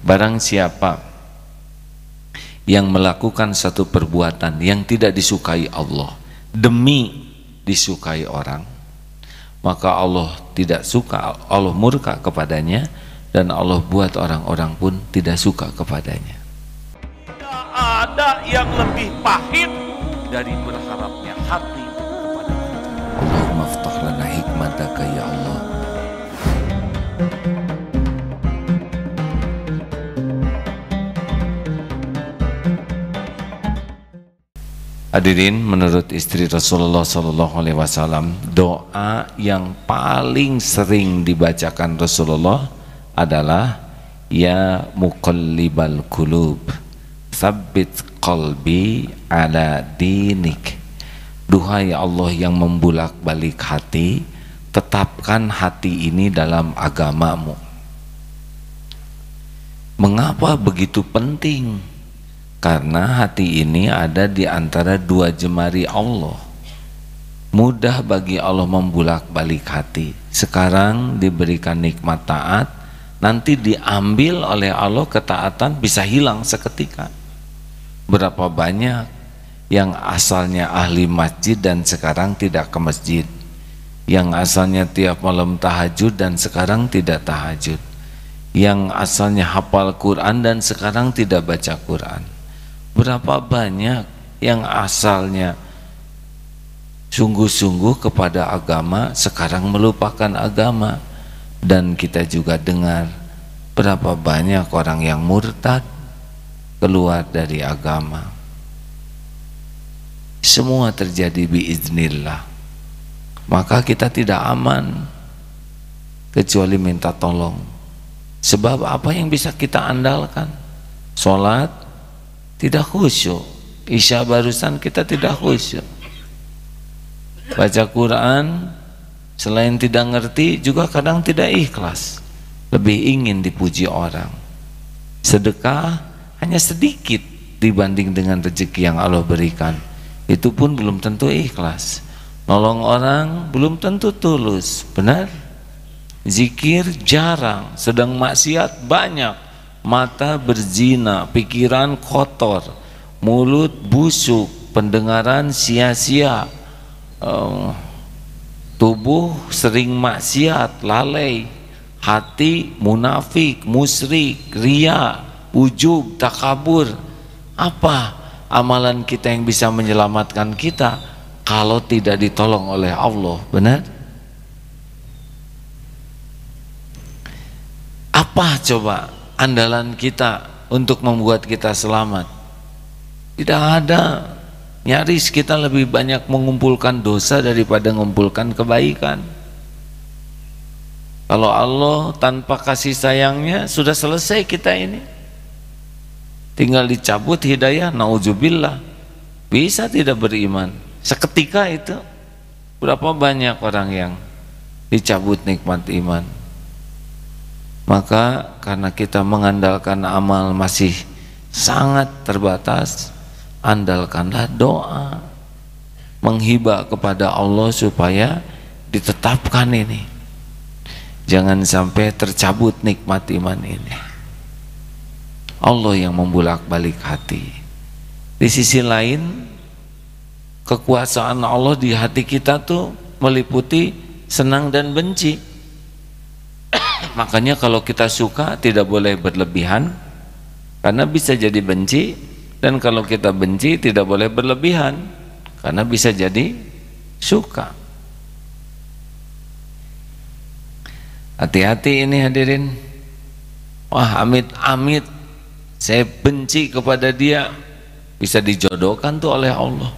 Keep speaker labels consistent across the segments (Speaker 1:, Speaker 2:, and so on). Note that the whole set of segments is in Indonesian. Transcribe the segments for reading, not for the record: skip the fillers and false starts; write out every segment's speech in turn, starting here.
Speaker 1: Barang siapa yang melakukan satu perbuatan yang tidak disukai Allah demi disukai orang, maka Allah tidak suka, Allah murka kepadanya, dan Allah buat orang-orang pun tidak suka kepadanya.
Speaker 2: Tidak ada yang lebih pahit dari berharapnya hati kepada kita.
Speaker 1: Allahumma ftah lana hikmataka ya Allah. Hadirin, menurut istri Rasulullah SAW, doa yang paling sering dibacakan Rasulullah adalah ya muqallibal qulub tsabbit qalbi ala dinik. Duhai Allah yang membulak-balik hati, tetapkan hati ini dalam agamamu. Mengapa begitu penting? Karena hati ini ada di antara dua jemari Allah. Mudah bagi Allah membulak-balik hati. Sekarang diberikan nikmat taat, nanti diambil oleh Allah ketaatan bisa hilang seketika. Berapa banyak yang asalnya ahli masjid dan sekarang tidak ke masjid, yang asalnya tiap malam tahajud dan sekarang tidak tahajud, yang asalnya hafal Quran dan sekarang tidak baca Quran. Berapa banyak yang asalnya sungguh-sungguh kepada agama sekarang melupakan agama. Dan kita juga dengar berapa banyak orang yang murtad keluar dari agama. Semua terjadi biiznillah. Maka kita tidak aman kecuali minta tolong. Sebab apa yang bisa kita andalkan? Sholat tidak khusyuk, isya barusan kita tidak khusyuk. Baca Quran selain tidak ngerti juga kadang tidak ikhlas, lebih ingin dipuji orang. Sedekah hanya sedikit dibanding dengan rezeki yang Allah berikan, itu pun belum tentu ikhlas. Nolong orang belum tentu tulus, benar? Zikir jarang, sedang maksiat banyak. Mata berzina, pikiran kotor, mulut busuk, pendengaran sia-sia, tubuh sering maksiat, lalai, hati munafik, musyrik, riya, ujub, takabur. Apa amalan kita yang bisa menyelamatkan kita kalau tidak ditolong oleh Allah? Benar? Apa coba andalan kita untuk membuat kita selamat? Tidak ada. Nyaris kita lebih banyak mengumpulkan dosa daripada mengumpulkan kebaikan. Kalau Allah tanpa kasih sayangnya sudah selesai kita ini, tinggal dicabut hidayah, naudzubillah, bisa tidak beriman seketika itu. Berapa banyak orang yang dicabut nikmat iman. Maka karena kita mengandalkan amal masih sangat terbatas, andalkanlah doa, menghibah kepada Allah supaya ditetapkan ini. Jangan sampai tercabut nikmat iman ini. Allah yang membulak-balik hati. Di sisi lain, kekuasaan Allah di hati kita tuh meliputi senang dan benci. Makanya kalau kita suka tidak boleh berlebihan, karena bisa jadi benci. Dan kalau kita benci tidak boleh berlebihan, karena bisa jadi suka. Hati-hati ini hadirin. Wah, amit-amit saya benci kepada dia, bisa dijodohkan tuh oleh Allah.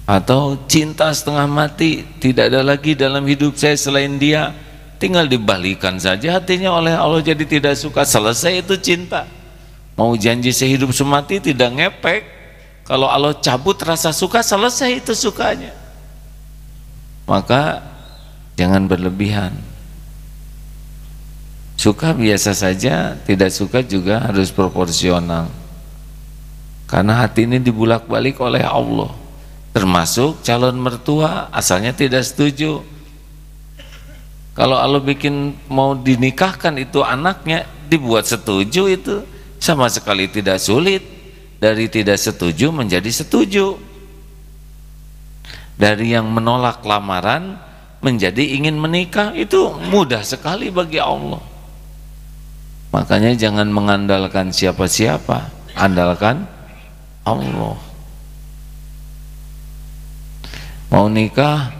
Speaker 1: Atau cinta setengah mati, tidak ada lagi dalam hidup saya selain dia, tinggal dibalikan saja hatinya oleh Allah jadi tidak suka, selesai itu cinta. Mau janji sehidup semati tidak ngepek, kalau Allah cabut rasa suka, selesai itu sukanya. Maka jangan berlebihan. Suka biasa saja, tidak suka juga harus proporsional. Karena hati ini dibulak-balik oleh Allah. Termasuk calon mertua asalnya tidak setuju. Kalau Allah bikin mau dinikahkan itu anaknya, dibuat setuju, itu sama sekali tidak sulit. Dari tidak setuju menjadi setuju. Dari yang menolak lamaran menjadi ingin menikah, itu mudah sekali bagi Allah. Makanya jangan mengandalkan siapa-siapa, andalkan Allah. Mau nikah,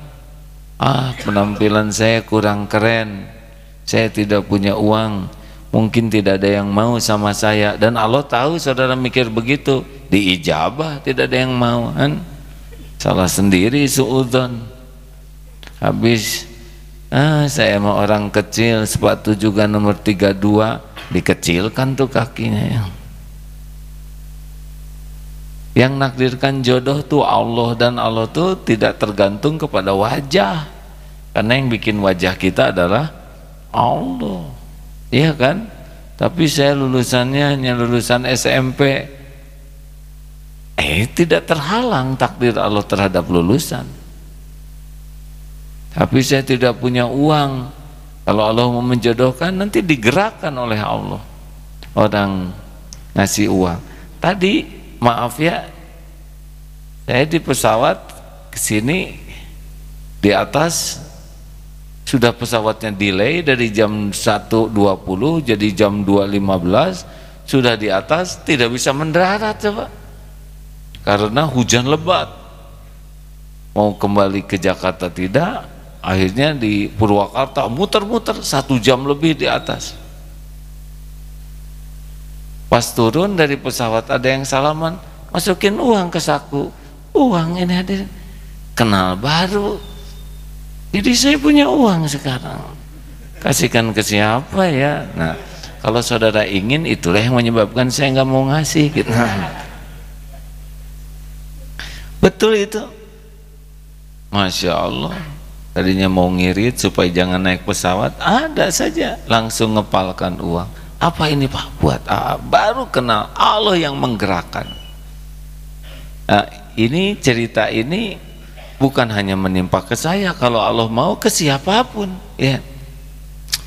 Speaker 1: penampilan saya kurang keren, saya tidak punya uang, mungkin tidak ada yang mau sama saya. Dan Allah tahu saudara mikir begitu, diijabah tidak ada yang mau, kan? Salah sendiri suudzon. Habis saya mau orang kecil, sepatu juga nomor 32, dikecilkan tuh kakinya. Yang nakdirkan jodoh tuh Allah, dan Allah tuh tidak tergantung kepada wajah, karena yang bikin wajah kita adalah Allah, iya kan? Tapi saya lulusannya hanya lulusan SMP, tidak terhalang takdir Allah terhadap lulusan. Tapi saya tidak punya uang, kalau Allah mau menjodohkan nanti digerakkan oleh Allah, orang ngasih uang. Tadi maaf ya, saya di pesawat kesini, di atas sudah pesawatnya delay dari jam 1.20 jadi jam 2.15, sudah di atas tidak bisa mendarat coba, karena hujan lebat. Mau kembali ke Jakarta tidak, akhirnya di Purwakarta muter-muter 1 jam lebih di atas. Pas turun dari pesawat ada yang salaman, masukin uang ke saku. Uang ini hadir, kenal baru. Jadi saya punya uang sekarang. Kasihkan ke siapa ya? Nah, kalau saudara ingin, itulah yang menyebabkan saya nggak mau ngasih. Gitu. Betul itu. Masya Allah. Tadinya mau ngirit supaya jangan naik pesawat, ada saja langsung ngepalkan uang. Apa ini Pak? Buat baru kenal Allah yang menggerakkan. Nah, ini cerita ini bukan hanya menimpa ke saya, kalau Allah mau ke siapapun ya.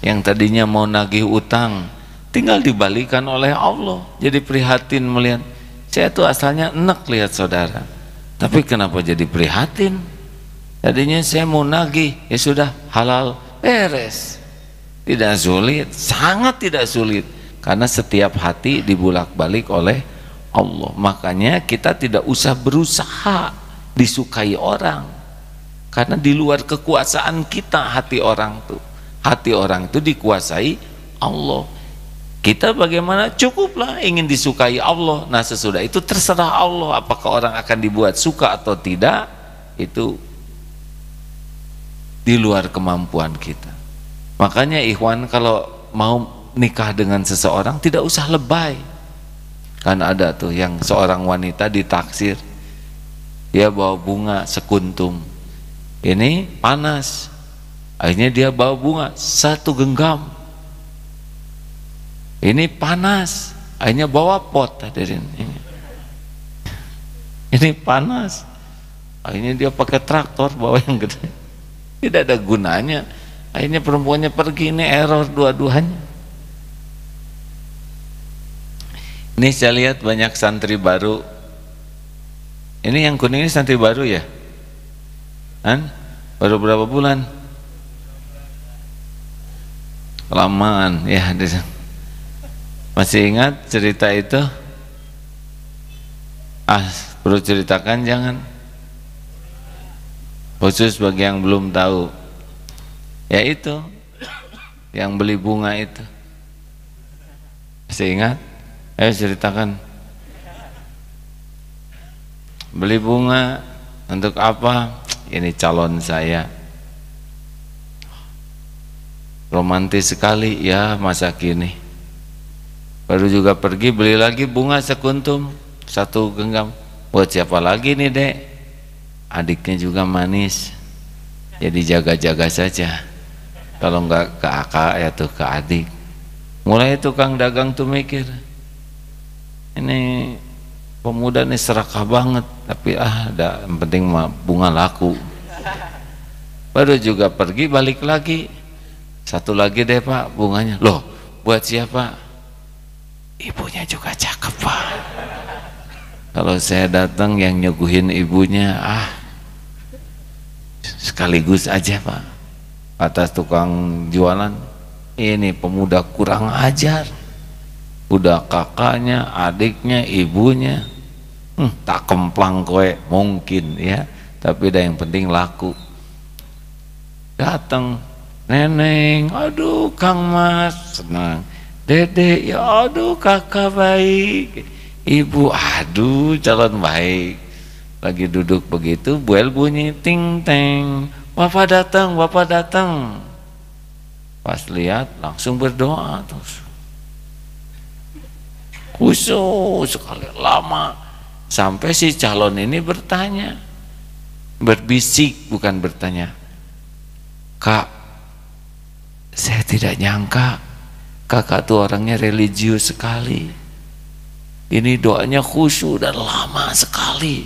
Speaker 1: Yang tadinya mau nagih utang tinggal dibalikan oleh Allah. Jadi prihatin melihat, saya tuh asalnya enak lihat saudara, tapi kenapa jadi prihatin? Tadinya saya mau nagih, ya sudah halal, beres. Tidak sulit, sangat tidak sulit, karena setiap hati dibulak-balik oleh Allah. Makanya kita tidak usah berusaha disukai orang, karena di luar kekuasaan kita hati orang tuh. Hati orang itu dikuasai Allah. Kita bagaimana? Cukuplah ingin disukai Allah. Nah sesudah itu terserah Allah, apakah orang akan dibuat suka atau tidak, itu di luar kemampuan kita. Makanya ikhwan, kalau mau nikah dengan seseorang tidak usah lebay. Kan ada tuh yang seorang wanita ditaksir, dia bawa bunga sekuntum, ini panas, akhirnya dia bawa bunga 1 genggam, ini panas, akhirnya bawa pot, hadirin, ini panas, akhirnya dia pakai traktor bawa yang gede, tidak ada gunanya. Akhirnya perempuannya pergi, ini error dua-duanya. Ini saya lihat banyak santri baru. Ini yang kuning ini santri baru ya? Kan? Baru berapa bulan? Kelamaan ya. Masih ingat cerita itu? Perlu ceritakan jangan? Khusus bagi yang belum tahu. Ya itu yang beli bunga itu, masih ingat? Ayo ceritakan. Beli bunga untuk apa? Ini calon saya. Romantis sekali ya masa kini. Baru juga pergi beli lagi bunga sekuntum 1 genggam. Buat siapa lagi nih dek? Adiknya juga manis, jadi jaga-jaga saja. Kalau enggak ke kakak ya tuh ke adik. Mulai tukang dagang tuh mikir, ini pemuda nih serakah banget, tapi ada yang penting bunga laku. Baru juga pergi balik lagi, Satu lagi deh Pak bunganya. Loh, buat siapa? Ibunya juga cakep Pak. Kalau saya datang yang nyuguhin ibunya, sekaligus aja Pak. Atas tukang jualan, ini pemuda kurang ajar. Udah kakaknya, adiknya, ibunya, tak kemplang kowe mungkin ya. Tapi dah yang penting laku. Datang, neneng, aduh Kang Mas, senang. Dede, ya aduh kakak baik. Ibu, aduh calon baik. Lagi duduk begitu, bel bunyi ting teng. Bapak datang, bapak datang. Pas lihat langsung berdoa terus. Khusyuk sekali, lama. Sampai si calon ini bertanya, berbisik bukan bertanya. Kak, saya tidak nyangka kakak tuh orangnya religius sekali. Ini doanya khusyuk dan lama sekali.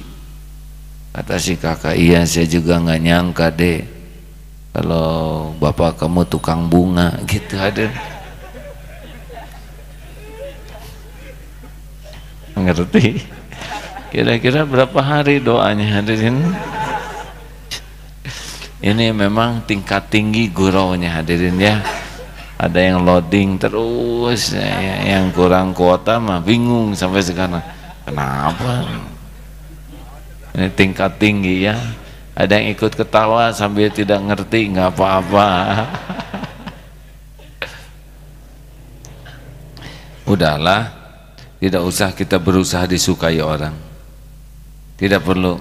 Speaker 1: Kata si kakak, iya saya juga nggak nyangka deh kalau bapak kamu tukang bunga gitu. Ada ngerti? Kira-kira berapa hari doanya hadirin? Ini memang tingkat tinggi guraunya hadirin ya. Ada yang loading terus, yang kurang kuota mah bingung sampai sekarang. Kenapa? Ini tingkat tinggi ya. Ada yang ikut ketawa sambil tidak ngerti, nggak apa-apa. Udahlah, tidak usah kita berusaha disukai orang. Tidak perlu.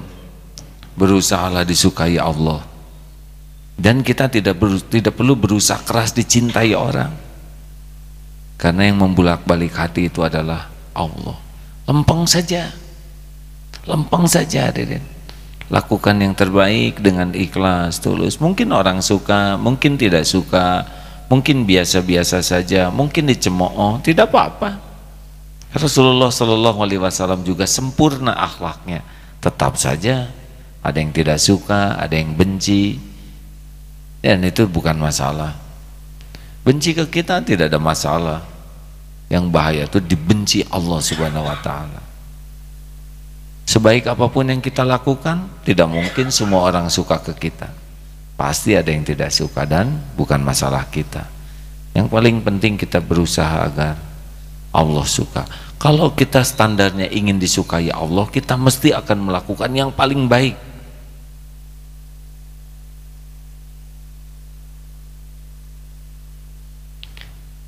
Speaker 1: Berusahalah disukai Allah. Dan kita tidak perlu berusaha keras dicintai orang, karena yang membulak-balik hati itu adalah Allah. Lempeng saja, hadirin. Lakukan yang terbaik dengan ikhlas, tulus. Mungkin orang suka, mungkin tidak suka, mungkin biasa-biasa saja, mungkin dicemooh, tidak apa-apa. Rasulullah SAW juga sempurna akhlaknya. Tetap saja ada yang tidak suka, ada yang benci. Dan itu bukan masalah. Benci ke kita tidak ada masalah. Yang bahaya itu dibenci Allah Subhanahu wa taala. Sebaik apapun yang kita lakukan, tidak mungkin semua orang suka ke kita. Pasti ada yang tidak suka dan bukan masalah kita. Yang paling penting kita berusaha agar Allah suka. Kalau kita standarnya ingin disukai Allah, kita mesti akan melakukan yang paling baik.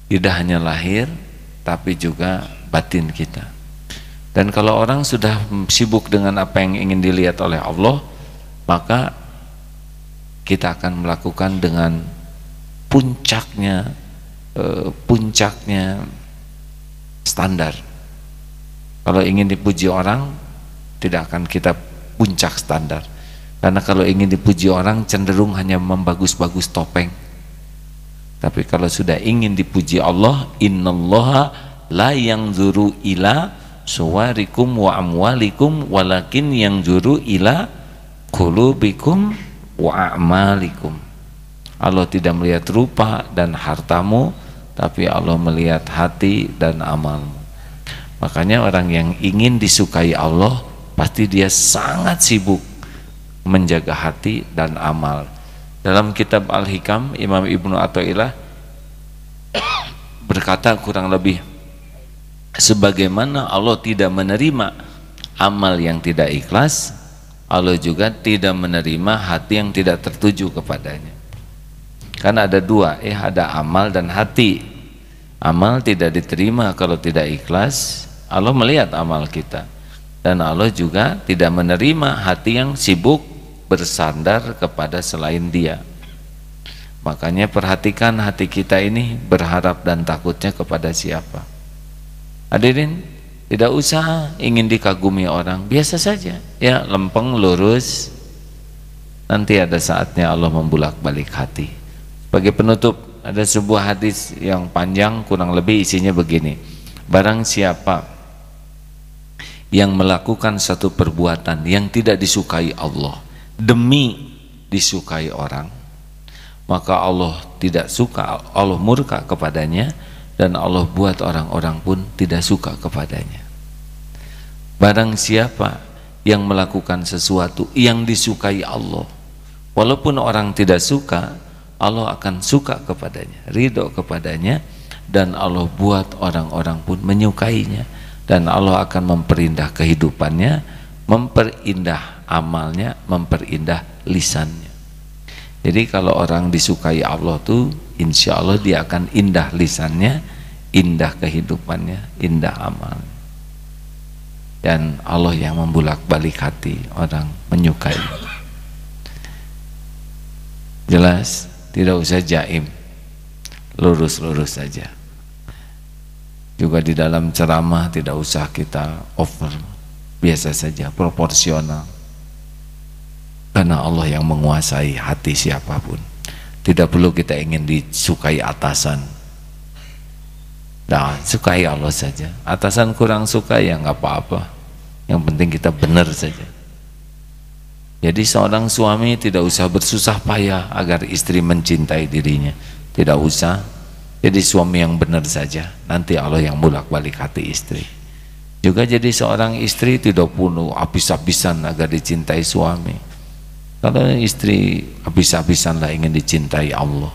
Speaker 1: Tidak hanya lahir, tapi juga batin kita. Dan kalau orang sudah sibuk dengan apa yang ingin dilihat oleh Allah, maka kita akan melakukan dengan puncaknya standar. Kalau ingin dipuji orang, tidak akan kita puncak standar. Karena kalau ingin dipuji orang, cenderung hanya membagus-bagus topeng. Tapi kalau sudah ingin dipuji Allah, innallaha la yanzuru ila suwarikum wa amwalikum walakin yanzuru ila qulubikum wa a'malikum. Allah tidak melihat rupa dan hartamu, tapi Allah melihat hati dan amalmu. Makanya orang yang ingin disukai Allah, pasti dia sangat sibuk menjaga hati dan amal. Dalam kitab Al-Hikam, Imam Ibnu Athaillah berkata kurang lebih, sebagaimana Allah tidak menerima amal yang tidak ikhlas, Allah juga tidak menerima hati yang tidak tertuju kepadanya. Karena ada dua, ada amal dan hati. Amal tidak diterima kalau tidak ikhlas. Allah melihat amal kita, dan Allah juga tidak menerima hati yang sibuk bersandar kepada selain Dia. Makanya perhatikan hati kita ini berharap dan takutnya kepada siapa. Hadirin, tidak usah ingin dikagumi orang, biasa saja ya, lempeng lurus. Nanti ada saatnya Allah membulak-balik hati. Sebagai penutup, ada sebuah hadis yang panjang, kurang lebih isinya begini: barang siapa yang melakukan satu perbuatan yang tidak disukai Allah demi disukai orang, maka Allah tidak suka, Allah murka kepadanya, dan Allah buat orang-orang pun tidak suka kepadanya. Barang siapa yang melakukan sesuatu yang disukai Allah, walaupun orang tidak suka, Allah akan suka kepadanya, ridho kepadanya, dan Allah buat orang-orang pun menyukainya, dan Allah akan memperindah kehidupannya, memperindah amalnya, memperindah lisannya. Jadi kalau orang disukai Allah tuh, insya Allah dia akan indah lisannya, indah kehidupannya, indah amal. Dan Allah yang membulak-balik hati orang menyukai. Jelas, tidak usah jaim, lurus-lurus saja. Juga di dalam ceramah tidak usah kita over, biasa saja, proporsional. Karena Allah yang menguasai hati siapapun. Tidak perlu kita ingin disukai atasan. Nah, sukai Allah saja. Atasan kurang suka ya nggak apa-apa. Yang penting kita benar saja. Jadi seorang suami tidak usah bersusah payah agar istri mencintai dirinya. Tidak usah. Jadi suami yang benar saja. Nanti Allah yang bolak-balik hati istri. Juga jadi seorang istri tidak perlu habis-habisan agar dicintai suami. Kalau istri habis-habisanlah ingin dicintai Allah,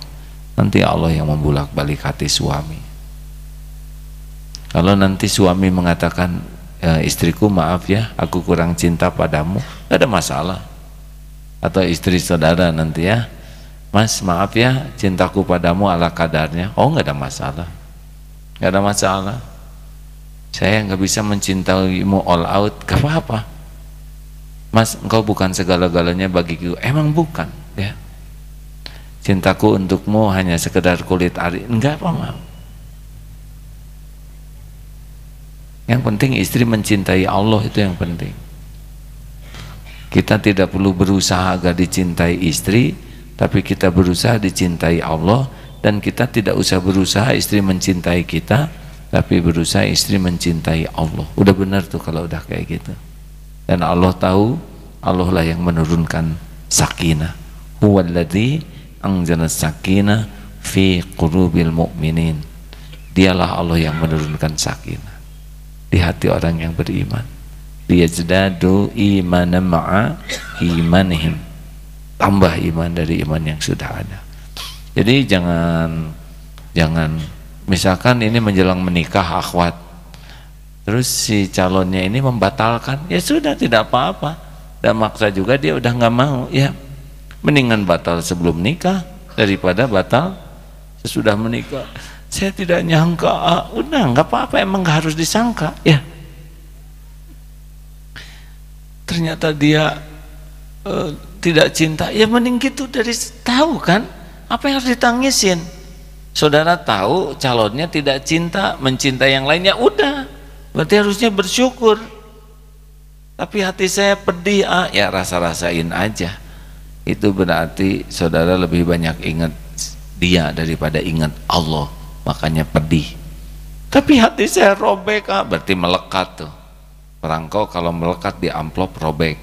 Speaker 1: nanti Allah yang membulak-balik hati suami. Kalau nanti suami mengatakan, istriku maaf ya, aku kurang cinta padamu, tidak ada masalah. Atau istri saudara nanti ya, mas maaf ya, cintaku padamu ala kadarnya. Oh, nggak ada masalah, nggak ada masalah. Saya nggak bisa mencintaimu all out, gak apa-apa. Mas, engkau bukan segala-galanya bagiku. Emang bukan, ya. Cintaku untukmu hanya sekedar kulit ari. Enggak apa-apa. Yang penting istri mencintai Allah, itu yang penting. Kita tidak perlu berusaha agar dicintai istri, tapi kita berusaha dicintai Allah, dan kita tidak usah berusaha istri mencintai kita, tapi berusaha istri mencintai Allah. Udah benar tuh kalau udah kayak gitu. Dan Allah tahu, Allah lah yang menurunkan sakinah. Huwallazi anzala sakinah fi qulubil mu'minin. Dialah Allah yang menurunkan sakinah di hati orang yang beriman. Liyazdadu imanan ma'a imanihim. Tambah iman dari iman yang sudah ada. Jadi jangan misalkan ini menjelang menikah akhwat, terus si calonnya ini membatalkan, ya sudah, tidak apa-apa. Dan maksa juga dia udah nggak mau, ya mendingan batal sebelum nikah daripada batal sesudah menikah. Saya tidak nyangka, udah nggak apa-apa, emang nggak harus disangka, ya. Ternyata dia tidak cinta, ya mending gitu, dari tahu kan apa yang harus ditangisin. Saudara tahu calonnya tidak cinta, mencintai yang lainnya, udah, berarti harusnya bersyukur. Tapi hati saya pedih, ya rasa-rasain aja. Itu berarti saudara lebih banyak ingat dia daripada ingat Allah, makanya pedih. Tapi hati saya robek, berarti melekat tuh. Perangko kalau melekat di amplop robek,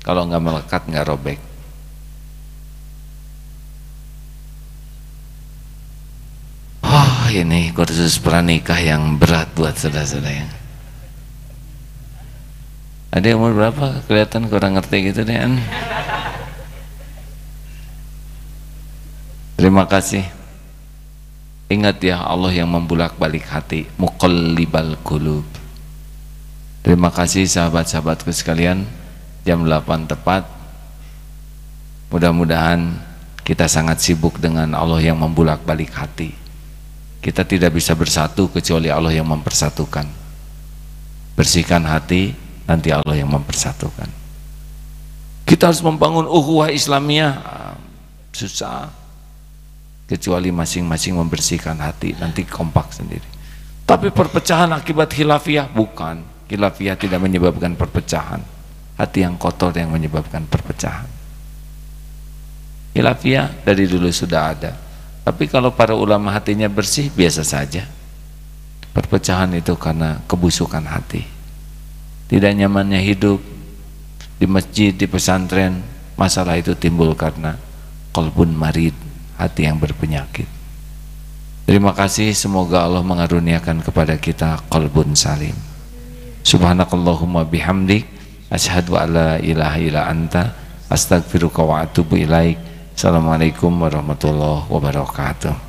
Speaker 1: kalau nggak melekat nggak robek. Oh, ini kursus pranikah yang berat buat saudara-saudara. Ada umur berapa? Kelihatan kurang ngerti gitu deh. Terima kasih. Ingat ya, Allah yang membulak-balik hati, muqallibal qulub. Terima kasih sahabat-sahabatku sekalian. Jam 8 tepat. Mudah-mudahan kita sangat sibuk dengan Allah yang membulak-balik hati. Kita tidak bisa bersatu kecuali Allah yang mempersatukan. Bersihkan hati, nanti Allah yang mempersatukan. Kita harus membangun ukhuwah Islamiyah, susah. Kecuali masing-masing membersihkan hati, nanti kompak sendiri. Tapi perpecahan akibat khilafiyah, bukan. Khilafiyah tidak menyebabkan perpecahan. Hati yang kotor yang menyebabkan perpecahan. Khilafiyah dari dulu sudah ada. Tapi kalau para ulama hatinya bersih, biasa saja. Perpecahan itu karena kebusukan hati. Tidak nyamannya hidup di masjid, di pesantren, masalah itu timbul karena qalbun marid, hati yang berpenyakit. Terima kasih, semoga Allah mengaruniakan kepada kita qalbun salim. Subhanakallahumma bihamdik, asyhadu an la ilaha illa anta, astaghfiruka wa atubu ilaik. Assalamualaikum warahmatullahi wabarakatuh.